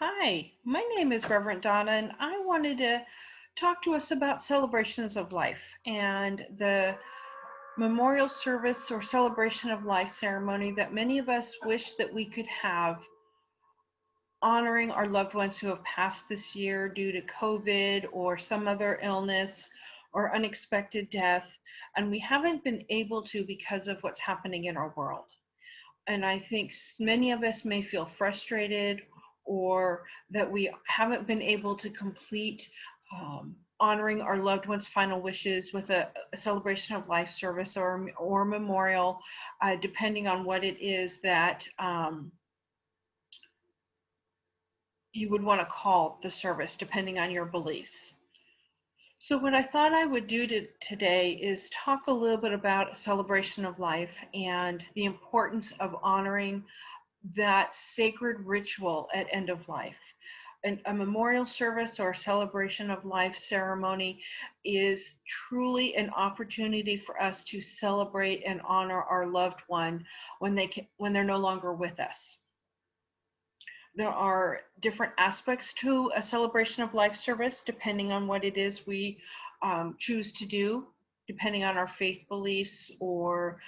Hi, my name is Reverend Donna, and I wanted to talk to us about celebrations of life and the memorial service or celebration of life ceremony that many of us wish that we could have, honoring our loved ones who have passed this year due to COVID or some other illness or unexpected death, and we haven't been able to because of what's happening in our world. And I think many of us may feel frustrated or that we haven't been able to complete honoring our loved ones' final wishes with a celebration of life service or memorial, depending on what it is that you would want to call the service, depending on your beliefs. So, what I thought I would do today is talk a little bit about a celebration of life and the importance of honoring that sacred ritual at end of life. A memorial service or celebration of life ceremony is truly an opportunity for us to celebrate and honor our loved one when they're no longer with us. There are different aspects to a celebration of life service depending on what it is we choose to do, depending on our faith beliefs or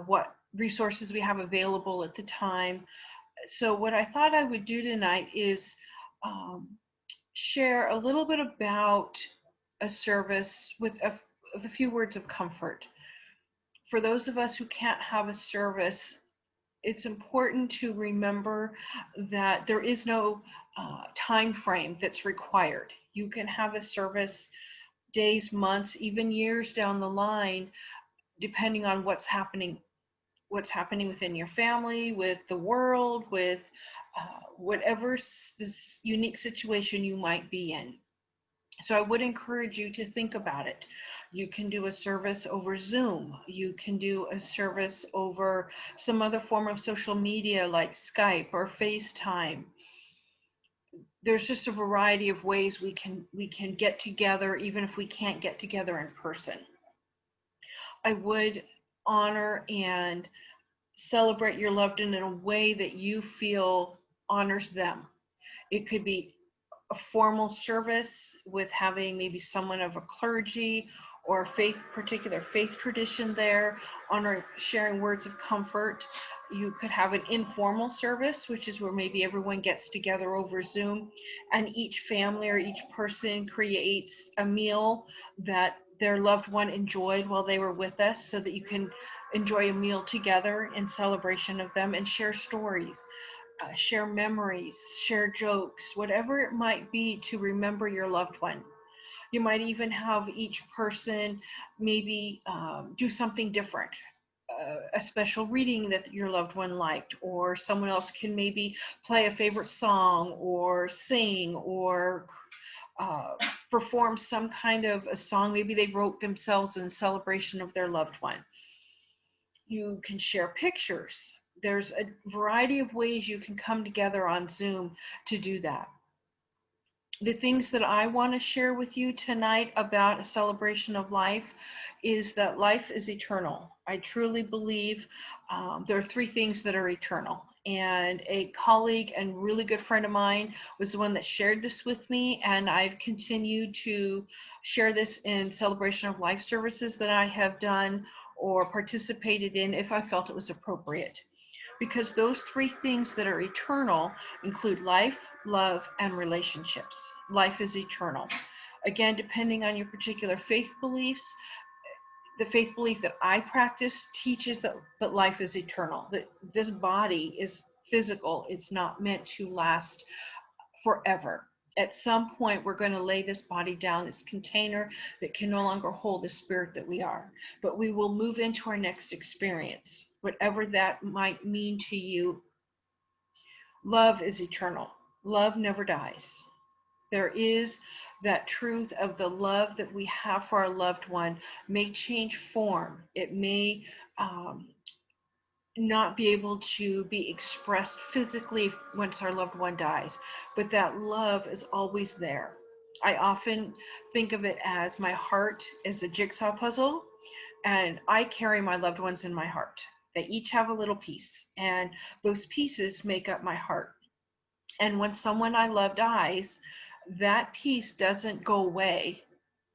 what resources we have available at the time. So what I thought I would do tonight is um, share a little bit about a service with a few words of comfort. For those of us who can't have a service, it's important to remember that there is no time frame that's required. You can have a service days, months, even years down the line, depending on what's happening within your family, with the world, with whatever this unique situation you might be in. So I would encourage you to think about it. You can do a service over Zoom. You can do a service over some other form of social media like Skype or FaceTime. There's just a variety of ways we can get together even if we can't get together in person. I would honor and celebrate your loved one in a way that you feel honors them. It could be a formal service with having maybe someone of a clergy or particular faith tradition there, honor sharing words of comfort. You could have an informal service, which is where maybe everyone gets together over Zoom and each family or each person creates a meal that their loved one enjoyed while they were with us so that you can enjoy a meal together in celebration of them and share stories, share memories, share jokes, whatever it might be to remember your loved one. You might even have each person maybe do something different, a special reading that your loved one liked, or someone else can maybe play a favorite song or sing or uh, perform some kind of a song maybe they wrote themselves in celebration of their loved one. You can share pictures. There's a variety of ways you can come together on Zoom to do that. The things that I want to share with you tonight about a celebration of life is that life is eternal. I truly believe there are three things that are eternal. And a colleague and really good friend of mine was the one that shared this with me, and I've continued to share this in celebration of life services that I have done or participated in if I felt it was appropriate. Because those three things that are eternal include life, love, and relationships. Life is eternal. Again, depending on your particular faith beliefs, the faith belief that I practice teaches that life is eternal, that this body is physical, it's not meant to last forever. At some point, we're going to lay this body down, this container that can no longer hold the spirit that we are. But we will move into our next experience, whatever that might mean to you. Love is eternal. Love never dies. There is that truth of the love that we have for our loved one may change form. It may not be able to be expressed physically once our loved one dies, but that love is always there. I often think of it as my heart is a jigsaw puzzle, and I carry my loved ones in my heart. They each have a little piece, and those pieces make up my heart. And when someone I love dies, that piece doesn't go away.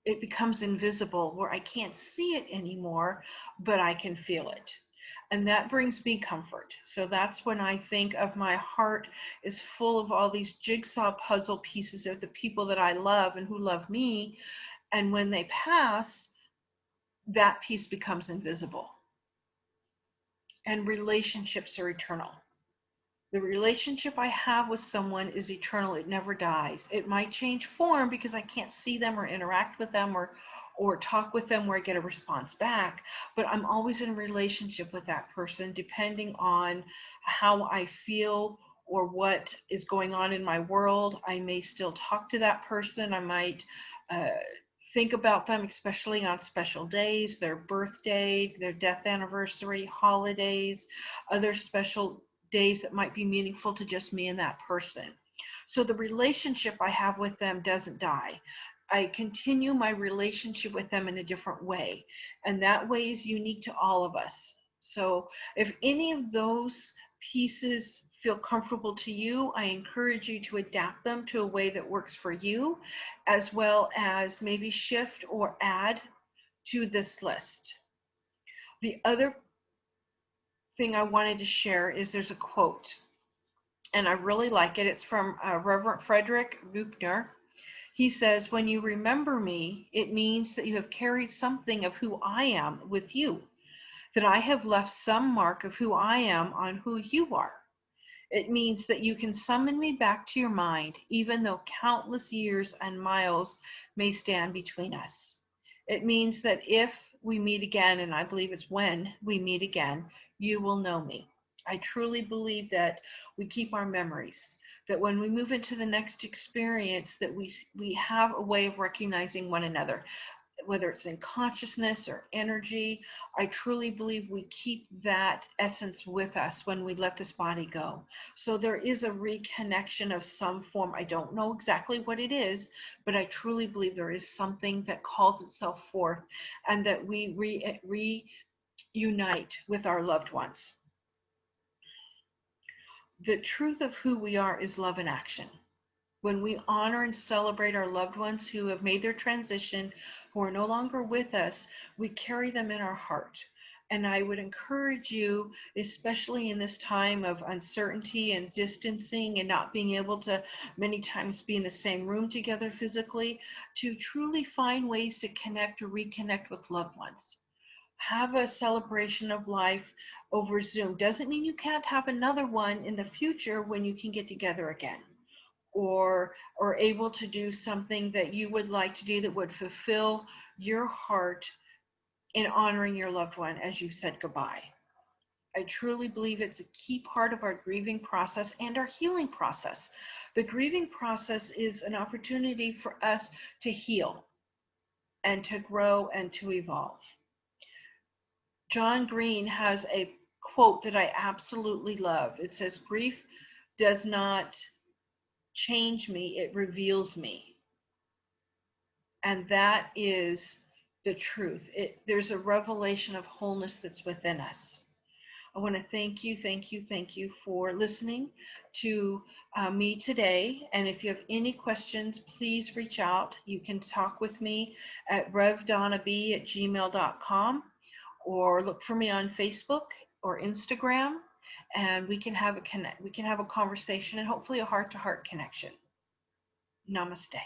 It becomes invisible where I can't see it anymore, but I can feel it. And that brings me comfort. So that's when I think of my heart is full of all these jigsaw puzzle pieces of the people that I love and who love me. And when they pass, that piece becomes invisible. And relationships are eternal. The relationship I have with someone is eternal. It never dies. It might change form because I can't see them or interact with them or talk with them where I get a response back, but I'm always in a relationship with that person depending on how I feel or what is going on in my world. I may still talk to that person. I might uh, think about them, especially on special days, their birthday, their death anniversary, holidays, other special days that might be meaningful to just me and that person. So the relationship I have with them doesn't die. I continue my relationship with them in a different way. And that way is unique to all of us. So if any of those pieces feel comfortable to you, I encourage you to adapt them to a way that works for you, as well as maybe shift or add to this list. The other thing I wanted to share is there's a quote, and I really like it. It's from Reverend Frederick Buechner. He says, "When you remember me, it means that you have carried something of who I am with you, that I have left some mark of who I am on who you are. It means that you can summon me back to your mind, even though countless years and miles may stand between us. It means that if we meet again, and I believe it's when we meet again, you will know me." I truly believe that we keep our memories, that when we move into the next experience, that we have a way of recognizing one another, whether it's in consciousness or energy. I truly believe we keep that essence with us when we let this body go. So there is a reconnection of some form. I don't know exactly what it is, but I truly believe there is something that calls itself forth and that we reunite with our loved ones. The truth of who we are is love in action. When we honor and celebrate our loved ones who have made their transition, who are no longer with us, we carry them in our heart. And I would encourage you, especially in this time of uncertainty and distancing and not being able to many times be in the same room together physically, to truly find ways to connect or reconnect with loved ones. Have a celebration of life over Zoom. Doesn't mean you can't have another one in the future when you can get together again, or able to do something that you would like to do that would fulfill your heart in honoring your loved one as you said goodbye. I truly believe it's a key part of our grieving process and our healing process. The grieving process is an opportunity for us to heal and to grow and to evolve. John Green has a quote that I absolutely love. It says, "Grief does not change me, it reveals me." And that is the truth. There's a revelation of wholeness that's within us. I want to thank you, thank you, thank you for listening to me today. And if you have any questions, please reach out. You can talk with me at revdonnab@gmail.com, or look for me on Facebook or Instagram, and we can have a conversation and hopefully a heart-to-heart connection. Namaste.